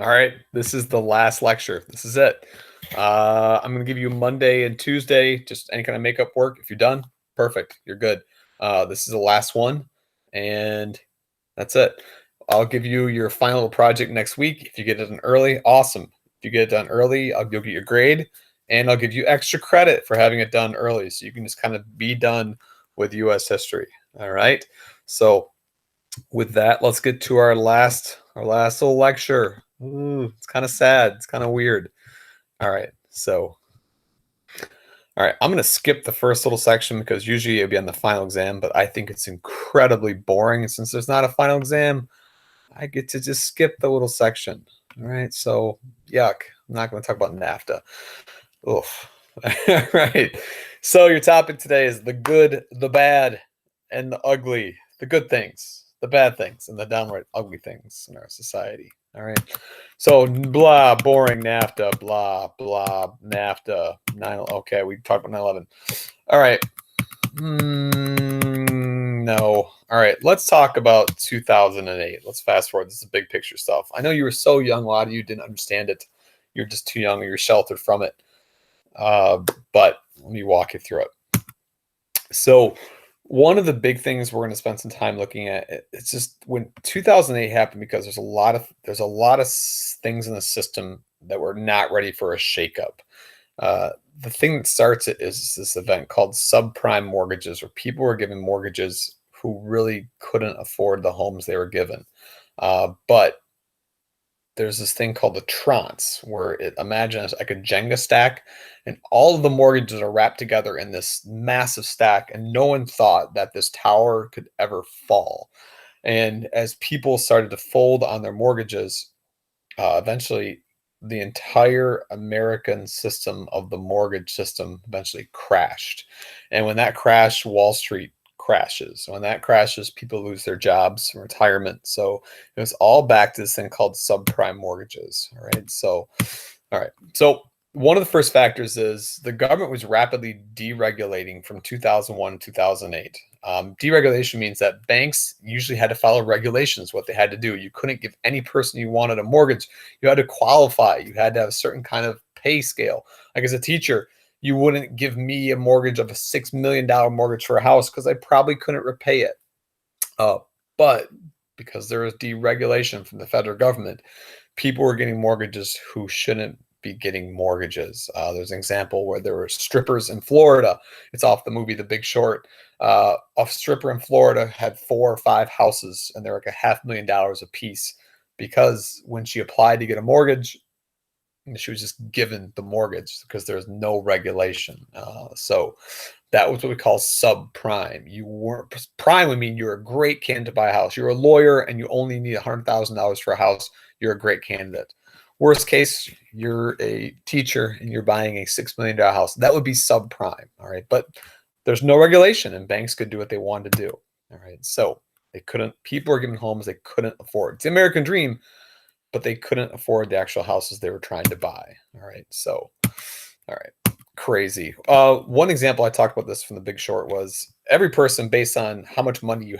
All right, this is the last lecture. This is it. I'm going to give you Monday and Tuesday, just any kind of makeup work. If you're done, perfect. You're good. This is the last one, and that's it. I'll give you your final project next week. If you get it done early, awesome. If you get it done early, you'll get your grade, and I'll give you extra credit for having it done early, so you can just kind of be done with U.S. history. All right. So with that, let's get to our last little lecture. Ooh, it's kind of sad. It's kind of weird. All right. All right, I'm going to skip the first little section because usually it'll be on the final exam, but I think it's incredibly boring. And since there's not a final exam, I get to just skip the little section. All right. So, yuck. I'm not going to talk about NAFTA. Oof. All right. So, your topic today is the good, the bad, and the ugly. The good things, the bad things, and the downright ugly things in our society. All right. So, blah, boring NAFTA, blah, blah, NAFTA. Okay, we talked about 9/11. All right. No. All right. Let's talk about 2008. Let's fast forward. This is big picture stuff. I know you were so young. A lot of you didn't understand it. You're just too young or you're sheltered from it. But let me walk you through it. So, one of the big things we're going to spend some time looking at, it's just when 2008 happened, because there's a lot of things in the system that were not ready for a shakeup. The thing that starts it is this event called subprime mortgages, where people were given mortgages who really couldn't afford the homes they were given. But there's this thing called the tranche, where imagine it's like a Jenga stack, and all of the mortgages are wrapped together in this massive stack, and no one thought that this tower could ever fall. And as people started to fold on their mortgages, eventually the entire American system of the mortgage system eventually crashed. And when that crashed, Wall Street crashes. When that crashes, people lose their jobs, retirement. So it was all back to this thing called subprime mortgages. All right. So, all right. So one of the first factors is the government was rapidly deregulating from 2001 to 2008. Deregulation means that banks usually had to follow regulations, what they had to do. You couldn't give any person you wanted a mortgage. You had to qualify. You had to have a certain kind of pay scale. Like as a teacher, you wouldn't give me a mortgage of a $6 million mortgage for a house because I probably couldn't repay it. But because there was deregulation from the federal government, people were getting mortgages who shouldn't be getting mortgages. There's an example where there were strippers in Florida. It's off the movie The Big Short. A stripper in Florida had 4 or 5 houses, and they're like $500,000 a piece, because when she applied to get a mortgage, she was just given the mortgage because there's no regulation. So that was what we call subprime. You weren't prime would mean you're a great candidate to buy a house. You're a lawyer and you only need $100,000 for a house. You're a great candidate. Worst case, you're a teacher and you're buying a $6 million house. That would be subprime. All right. But there's no regulation and banks could do what they wanted to do. All right. So people were given homes they couldn't afford. It's the American dream, but they couldn't afford the actual houses they were trying to buy. All right. So, all right. Crazy. One example I talked about this from The Big Short was every person, based on how much money you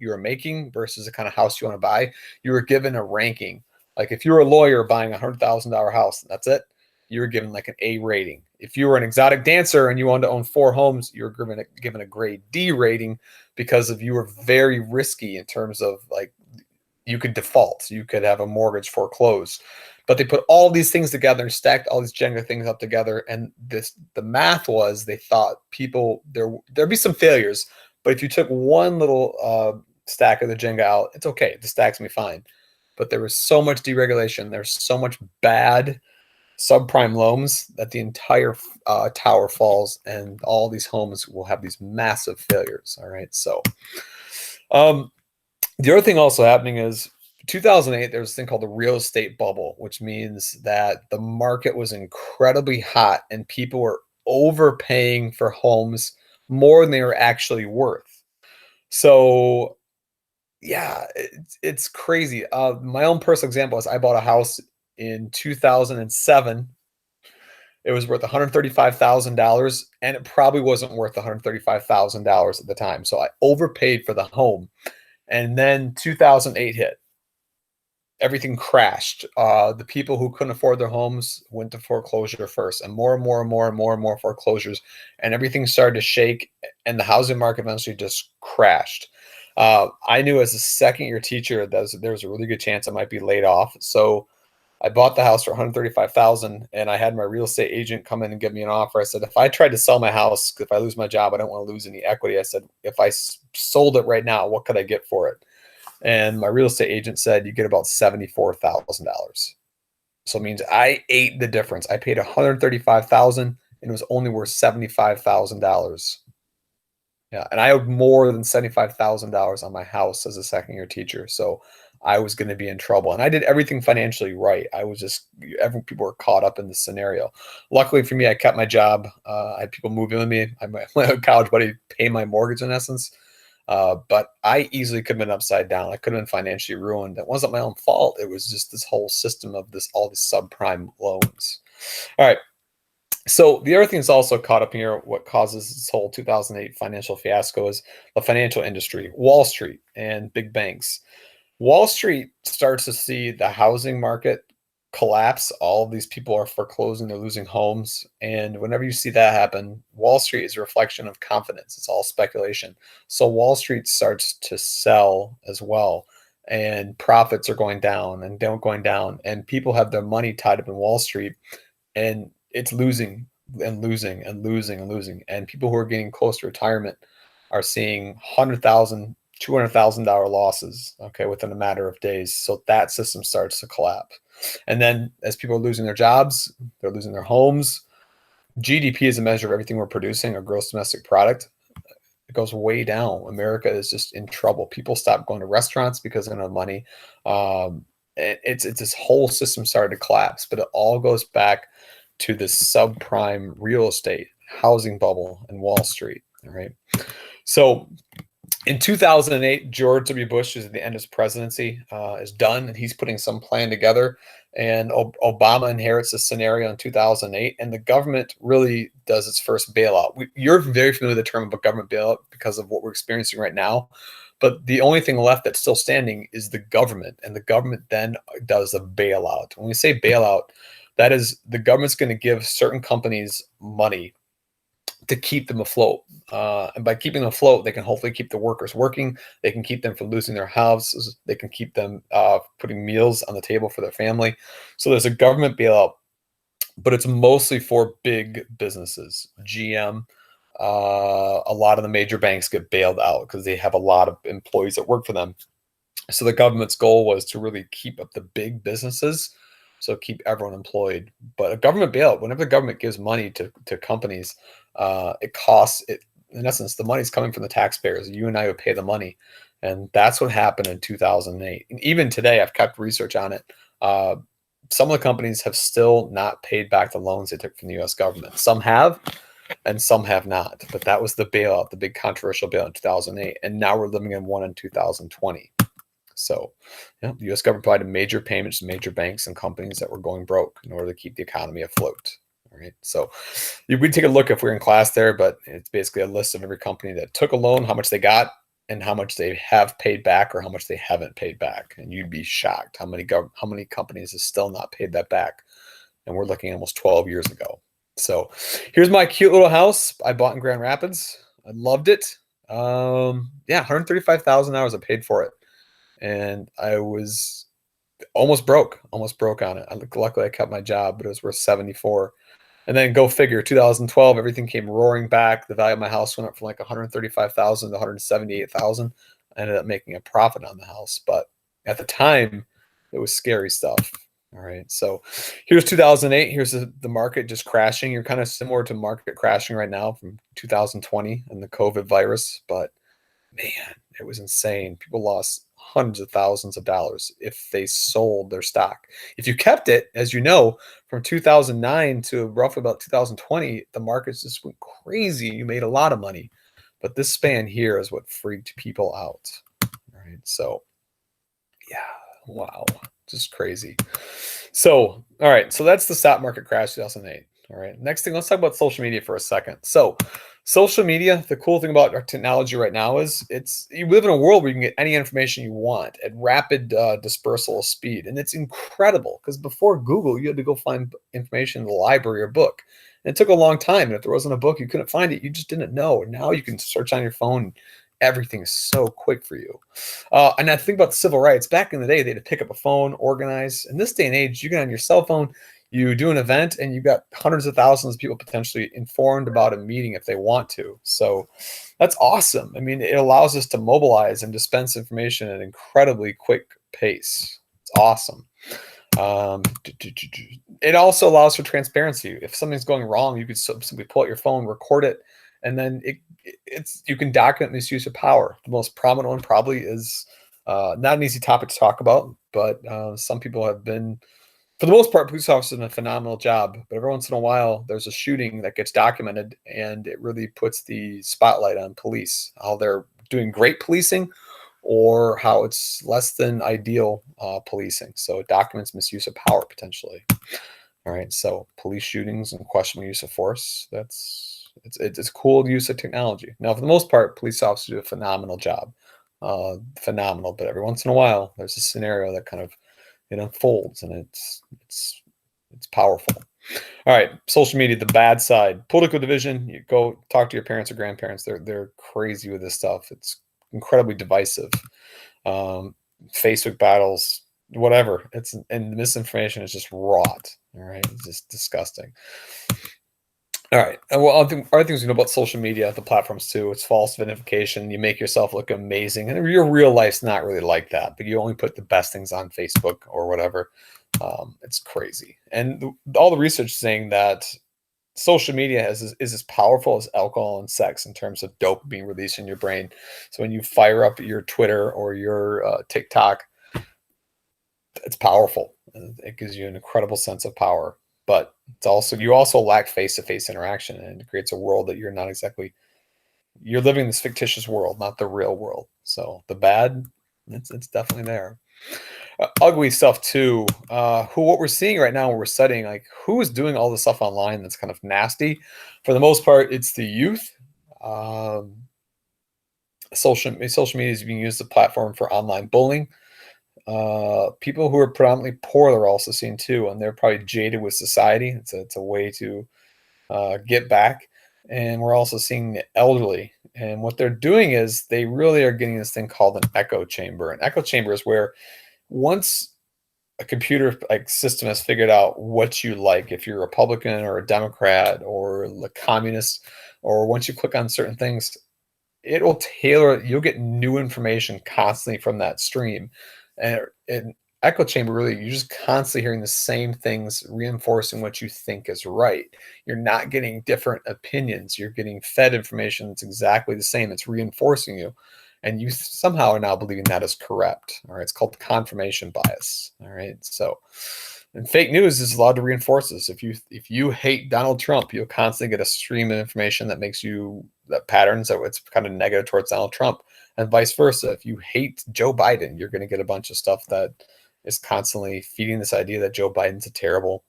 were making versus the kind of house you want to buy, you were given a ranking. Like if you were a lawyer buying $100,000 house, that's it. You were given like an A rating. If you were an exotic dancer and you wanted to own 4 homes, you were given a grade D rating because of you were very risky in terms of like you could default, you could have a mortgage foreclosed. But they put all these things together and stacked all these Jenga things up together. And the math was they thought there'd be some failures, but if you took one little stack of the Jenga out, it's okay. The stack's gonna be fine. But there was so much deregulation, there's so much bad subprime loans that the entire tower falls, and all these homes will have these massive failures. All right, so the other thing also happening is 2008, there was a thing called the real estate bubble, which means that the market was incredibly hot and people were overpaying for homes more than they were actually worth. So, yeah, it's crazy. My own personal example is I bought a house in 2007. It was worth $135,000, and it probably wasn't worth $135,000 at the time. So I overpaid for the home. And then 2008 hit, everything crashed. The people who couldn't afford their homes went to foreclosure first, and more and more and more and more and more foreclosures, and everything started to shake, and the housing market eventually just crashed. I knew as a second year teacher that there was a really good chance I might be laid off. So I bought the house for 135,000, and I had my real estate agent come in and give me an offer. I said, if I tried to sell my house, if I lose my job, I don't want to lose any equity. I said, if I sold it right now, what could I get for it? And my real estate agent said, you get about $74,000. So it means I ate the difference. I paid 135,000 and it was only worth $75,000. Yeah, and I owed more than $75,000 on my house as a second year teacher. So I was going to be in trouble. And I did everything financially right. I was just, people were caught up in the scenario. Luckily for me, I kept my job. I had people move in with me. I had my college buddy pay my mortgage in essence. But I easily could have been upside down. I could have been financially ruined. It wasn't my own fault. It was just this whole system of all these subprime loans. All right. So the other thing that's also caught up here, what causes this whole 2008 financial fiasco is the financial industry, Wall Street and big banks. Wall Street starts to see the housing market collapse. All of these people are foreclosing, they're losing homes. And whenever you see that happen, Wall Street is a reflection of confidence. It's all speculation. So Wall Street starts to sell as well. And profits are going down and going down. And people have their money tied up in Wall Street. And it's losing and losing and losing and losing. And people who are getting close to retirement are seeing $100,000, $200,000 losses, okay, within a matter of days. So that system starts to collapse. And then as people are losing their jobs, they're losing their homes. GDP is a measure of everything we're producing, our gross domestic product. It goes way down. America is just in trouble. People stop going to restaurants because they don't have money. It's this whole system started to collapse, but it all goes back to this subprime real estate housing bubble in Wall Street. All right. So in 2008, George W. Bush is at the end of his presidency, is done, and he's putting some plan together. And Obama inherits this scenario in 2008, and the government really does its first bailout. You're very familiar with the term of a government bailout because of what we're experiencing right now. But the only thing left that's still standing is the government, and the government then does a bailout. When we say bailout, that is the government's going to give certain companies money to keep them afloat. And by keeping them afloat, they can hopefully keep the workers working. They can keep them from losing their houses. They can keep them putting meals on the table for their family. So there's a government bailout, but it's mostly for big businesses. GM, a lot of the major banks get bailed out because they have a lot of employees that work for them. So the government's goal was to really keep up the big businesses, so keep everyone employed. But a government bailout, whenever the government gives money to companies, it costs it. In essence, the money's coming from the taxpayers. You and I would pay the money, and that's what happened in 2008. And even today, I've kept research on it. Some of the companies have still not paid back the loans they took from the U.S. government. Some have, and some have not. But that was the bailout, the big controversial bailout in 2008, and now we're living in one in 2020. So, the U.S. government provided major payments to major banks and companies that were going broke in order to keep the economy afloat. All right. So, we take a look if we're in class there, but it's basically a list of every company that took a loan, how much they got, and how much they have paid back or how much they haven't paid back. And you'd be shocked how many companies have still not paid that back. And we're looking almost 12 years ago. So, here's my cute little house I bought in Grand Rapids. I loved it. $135,000 I paid for it. And I was almost broke on it. Luckily I kept my job, but it was worth 74. And then go figure, 2012, everything came roaring back. The value of my house went up from like 135,000 to 178,000. I ended up making a profit on the house, but at the time it was scary stuff. All right. So here's 2008. Here's the market just crashing. You're kind of similar to market crashing right now from 2020 and the COVID virus, but man, it was insane. People lost hundreds of thousands of dollars if they sold their stock. If you kept it, as you know, from 2009 to roughly about 2020, the markets just went crazy. You made a lot of money. But this span here is what freaked people out. All right. So, yeah. Wow. Just crazy. So, all right. So that's the stock market crash 2008. All right. Next thing, let's talk about social media for a second. So, Social media, the cool thing about our technology right now is you live in a world where you can get any information you want at rapid dispersal speed. And it's incredible because before Google, you had to go find information in the library or book. And it took a long time. And if there wasn't a book, you couldn't find it. You just didn't know. And now you can search on your phone. Everything is so quick for you. And I think about the civil rights. Back in the day, they had to pick up a phone, organize. In this day and age, you get on your cell phone, you do an event, and you've got hundreds of thousands of people potentially informed about a meeting if they want to. So that's awesome. I mean, it allows us to mobilize and dispense information at an incredibly quick pace. It's awesome. It also allows for transparency. If something's going wrong, you could simply pull out your phone, record it, and then you can document misuse of power. The most prominent one probably is not an easy topic to talk about, but some people have been, for the most part, police officers have done a phenomenal job. But every once in a while, there's a shooting that gets documented, and it really puts the spotlight on police, how they're doing great policing or how it's less than ideal policing. So it documents misuse of power potentially. All right, so police shootings and questionable use of force, it's cool use of technology. Now, for the most part, police officers do a phenomenal job. Phenomenal, but every once in a while, there's a scenario that kind of it unfolds, and it's powerful. All right, social media, the bad side, political division. You go talk to your parents or grandparents; they're crazy with this stuff. It's incredibly divisive. Facebook battles, whatever. And misinformation is just rot. All right, it's just disgusting. All right. Well, other things we know about social media, the platforms too. It's false vinification. You make yourself look amazing, and your real life's not really like that. But you only put the best things on Facebook or whatever. It's crazy, and all the research saying that social media is as powerful as alcohol and sex in terms of dopamine release in your brain. So when you fire up your Twitter or your TikTok, it's powerful. It gives you an incredible sense of power. But you also lack face-to-face interaction, and it creates a world that you're living in this fictitious world, not the real world. So the bad, it's definitely there. Ugly stuff too. What we're seeing right now, when we're studying, like who is doing all this stuff online that's kind of nasty. For the most part, it's the youth. Social media is being used as a platform for online bullying. People who are predominantly poor are also seen too, and they're probably jaded with society. It's a way to get back. And we're also seeing the elderly. And what they're doing is they really are getting this thing called an echo chamber. An echo chamber is where once a computer like system has figured out what you like, if you're a Republican or a Democrat or a communist, or once you click on certain things, it'll tailor, you'll get new information constantly from that stream. And in echo chamber, really, you're just constantly hearing the same things, reinforcing what you think is right. You're not getting different opinions. You're getting fed information that's exactly the same. It's reinforcing you. And you somehow are now believing that is correct. All right. It's called confirmation bias. All right. So, and fake news is allowed to reinforce this. If you hate Donald Trump, you'll constantly get a stream of information that makes you that patterns that it's kind of negative towards Donald Trump, and vice versa. If you hate Joe Biden, you're going to get a bunch of stuff that is constantly feeding this idea that Joe Biden's a terrible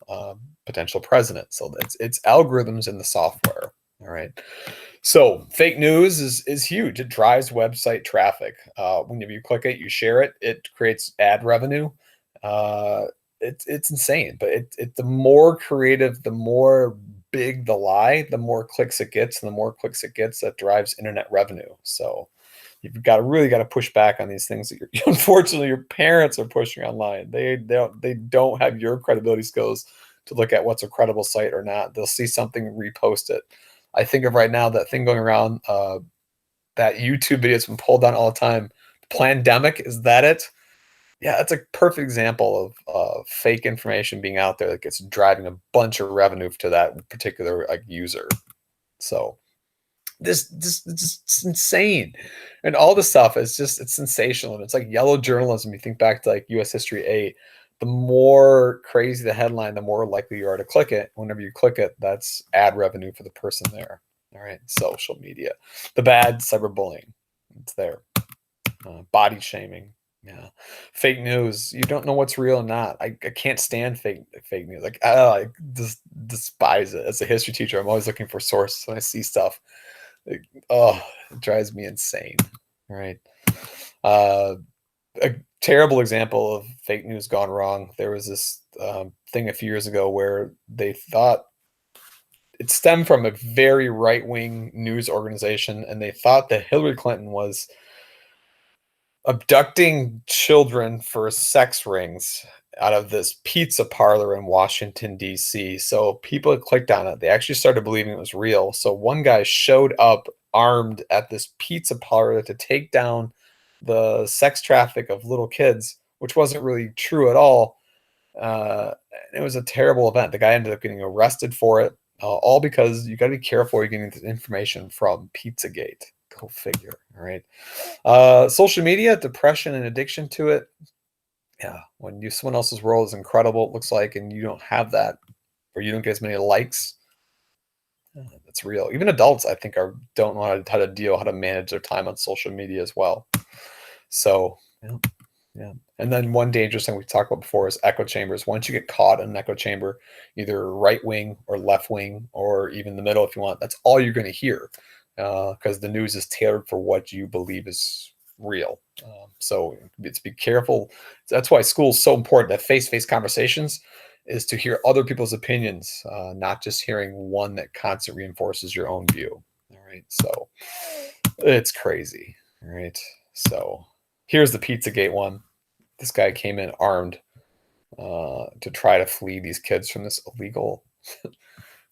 potential president. So it's algorithms in the software. All right. So fake news is huge. It drives website traffic. Whenever you click it, you share it, it creates ad revenue. It's insane. But the more creative, the more big the lie, the more clicks it gets, and the more clicks it gets, that drives internet revenue. So you've really got to push back on these things that unfortunately your parents are pushing online. They don't have your credibility skills to look at what's a credible site or not. They'll see something, repost it. I think of right now that thing going around, that YouTube video has been pulled down all the time. Plandemic, is that it? Yeah, that's a perfect example of fake information being out there that gets driving a bunch of revenue to that particular user. So this it's insane, and all this stuff is it's sensational. And it's like yellow journalism. You think back to like U.S. History 8. The more crazy the headline, the more likely you are to click it. Whenever you click it, that's ad revenue for the person there. All right, social media, the bad, cyberbullying, it's there. Body shaming, yeah, fake news. You don't know what's real and not. I can't stand fake news. I just despise it. As a history teacher, I'm always looking for sources when I see stuff. Oh, it drives me insane. Right. Uh, a terrible example of fake news gone wrong. There was this thing a few years ago where they thought it stemmed from a very right wing news organization, and they thought that Hillary Clinton was abducting children for sex rings out of this pizza parlor in Washington, D.C. So people had clicked on it. They actually started believing it was real. So one guy showed up armed at this pizza parlor to take down the sex traffic of little kids, which wasn't really true at all. Uh, it was a terrible event. The guy ended up getting arrested for it, all because you got to be careful you're getting this information from Pizzagate. Go figure. All right. Social media, depression and addiction to it. Yeah, when you someone else's world is incredible, it looks like, and you don't have that, or you don't get as many likes, that's real. Even adults, I think, are don't know how to manage their time on social media as well. So, yeah, yeah. And then one dangerous thing we talked about before is echo chambers. Once you get caught in an echo chamber, either right wing or left wing, or even the middle if you want, that's all you're going to hear, because the news is tailored for what you believe is real. So it's be careful. That's why school is so important. That face-to-face conversations is to hear other people's opinions, not just hearing one that constantly reinforces your own view. All right, so it's crazy. All right, so here's the Pizzagate one. This guy came in armed to try to flee these kids from this illegal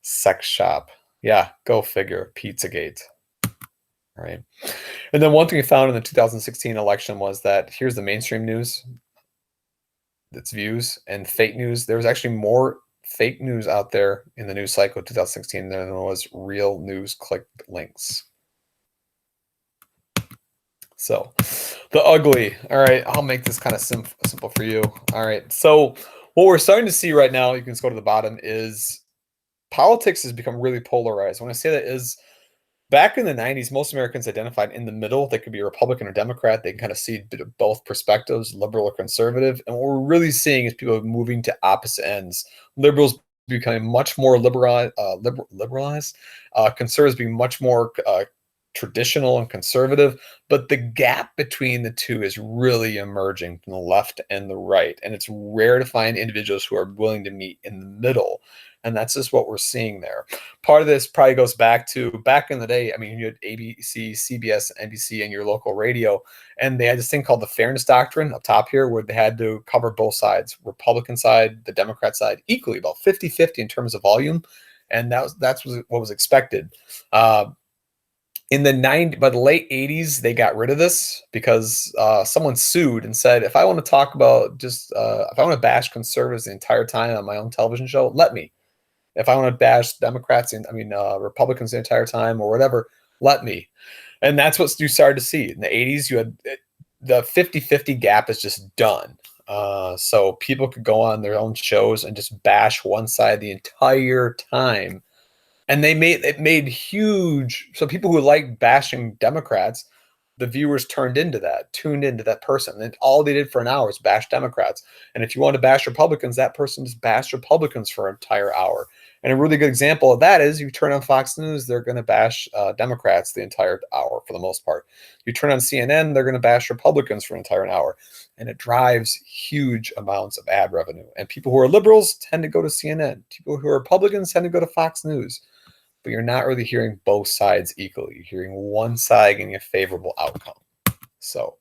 sex shop. Yeah, go figure. Pizzagate. All right. And then one thing we found in the 2016 election was that here's the mainstream news, its views, and fake news. There was actually more fake news out there in the news cycle of 2016 than there was real news clicked links. So the ugly. All right, I'll make this kind of simple for you. All right. So what we're starting to see right now, you can just go to the bottom, is politics has become really polarized. When I say that is, back in the 90s, most Americans identified in the middle. They could be a Republican or Democrat. They can kind of see both perspectives, liberal or conservative. And what we're really seeing is people moving to opposite ends. Liberals becoming much more liberalized, conservatives being much more traditional and conservative. But the gap between the two is really emerging from the left and the right. And it's rare to find individuals who are willing to meet in the middle. And that's just what we're seeing there. Part of this probably goes back in the day. I mean, you had ABC, CBS, NBC, and your local radio, and they had this thing called the Fairness Doctrine up top here, where they had to cover both sides, Republican side, the Democrat side, equally, about 50-50 in terms of volume. And that's what was expected. By the late 80s, they got rid of this because someone sued and said, if I want to talk about if I want to bash conservatives the entire time on my own television show, let me. If I want to bash Democrats and Republicans the entire time or whatever, let me. And that's what you started to see. In the 80s, you had the 50-50 gap is just done. So people could go on their own shows and just bash one side the entire time. And it made huge. So people who like bashing Democrats, the viewers tuned into that person. And all they did for an hour was bash Democrats. And if you want to bash Republicans, that person just bashed Republicans for an entire hour. And a really good example of that is you turn on Fox News, they're going to bash Democrats the entire hour for the most part. You turn on CNN, they're going to bash Republicans for an entire hour. And it drives huge amounts of ad revenue. And people who are liberals tend to go to CNN. People who are Republicans tend to go to Fox News. But you're not really hearing both sides equally. You're hearing one side getting a favorable outcome. So,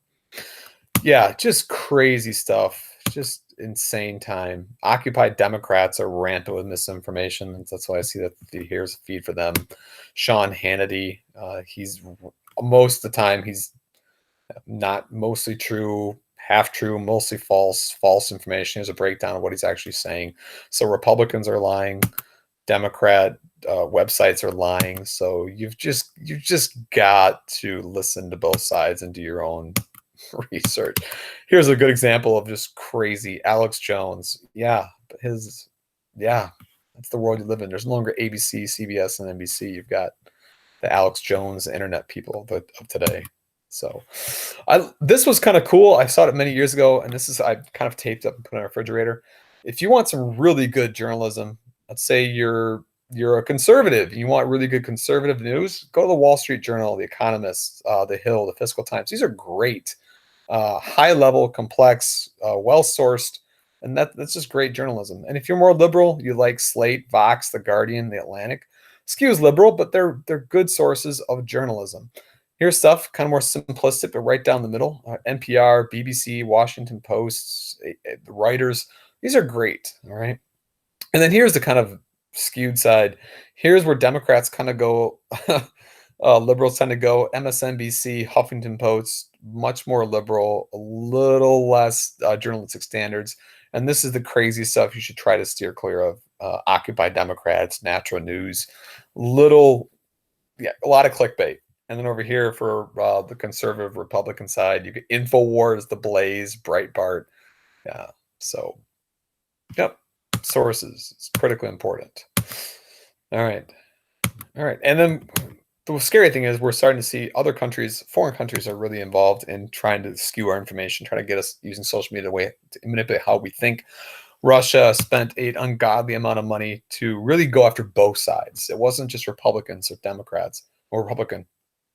yeah, just crazy stuff. Just insane time. Occupy Democrats are rampant with misinformation. And that's why I see that here's a feed for them. Sean Hannity, he's most of the time he's not mostly true, half true, mostly false information. Here's a breakdown of what he's actually saying. So Republicans are lying. Democrat websites are lying. So you've just got to listen to both sides and do your own research. Here's a good example of just crazy. Alex Jones. Yeah, that's the world you live in. There's no longer ABC, CBS, and NBC. You've got the Alex Jones internet people of today. So this was kind of cool. I saw it many years ago, and I kind of taped up and put on a refrigerator. If you want some really good journalism, let's say you're you're a conservative, you want really good conservative news, go to the Wall Street Journal, The Economist, The Hill, The Fiscal Times. These are great, high level, complex, well sourced, and that's just great journalism. And if you're more liberal, you like Slate, Vox, The Guardian, The Atlantic. Skews liberal, but they're good sources of journalism. Here's stuff kind of more simplistic, but right down the middle. NPR, BBC, Washington Post, Reuters. These are great. All right. And then here's the kind of skewed side. Here's where Democrats kind of go, liberals tend to go. MSNBC, Huffington Post, much more liberal, a little less journalistic standards. And this is the crazy stuff you should try to steer clear of. Occupy Democrats, Natural News, a lot of clickbait. And then over here for the conservative Republican side, you get InfoWars, The Blaze, Breitbart. Yeah. So, yep. Sources. It's critically important. All right. And then the scary thing is we're starting to see other countries, foreign countries, are really involved in trying to skew our information, trying to get us using social media way to manipulate how we think. Russia spent an ungodly amount of money to really go after both sides. It wasn't just Republicans or Democrats, or Republican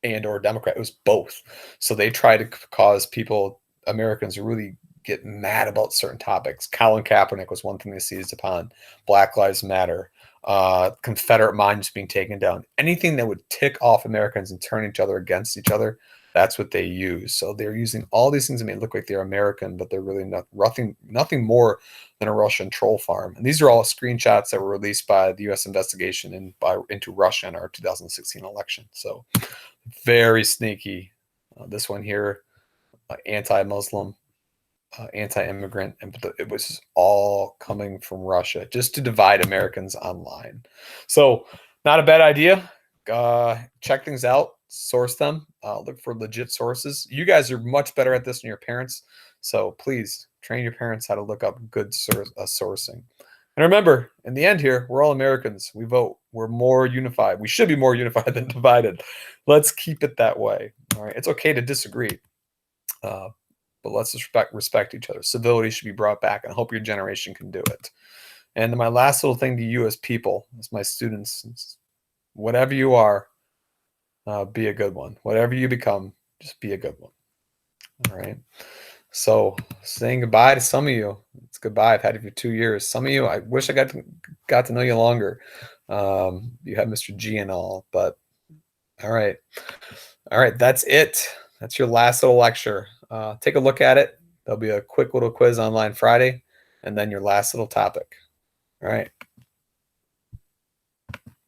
and or Democrat. It was both. So they tried to cause people, Americans, to really get mad about certain topics. Colin Kaepernick was one thing they seized upon. Black Lives Matter. Confederate monuments being taken down. Anything that would tick off Americans and turn each other against each other, that's what they use. So they're using all these things that may look like they're American, but they're really nothing more than a Russian troll farm. And these are all screenshots that were released by the U.S. investigation into Russia in our 2016 election. So very sneaky. This one here, anti-Muslim, anti-immigrant, and it was all coming from Russia just to divide Americans online. So not a bad idea. Check things out, source them, look for legit sources. You guys are much better at this than your parents, so please train your parents how to look up good sourcing. And remember, in the end here, we're all Americans. We vote. We're more unified. We should be more unified than divided. Let's keep it that way. All right. It's okay to disagree, but let's just respect each other. Civility should be brought back, and I hope your generation can do it. And my last little thing to you as people, as my students, whatever you are, be a good one. Whatever you become, just be a good one. All right. So saying goodbye to some of you. It's goodbye. I've had you for 2 years. Some of you, I wish I got to know you longer. You have Mr. G and all, but all right. That's it. That's your last little lecture. Take a look at it. There'll be a quick little quiz online Friday, and then your last little topic. All right.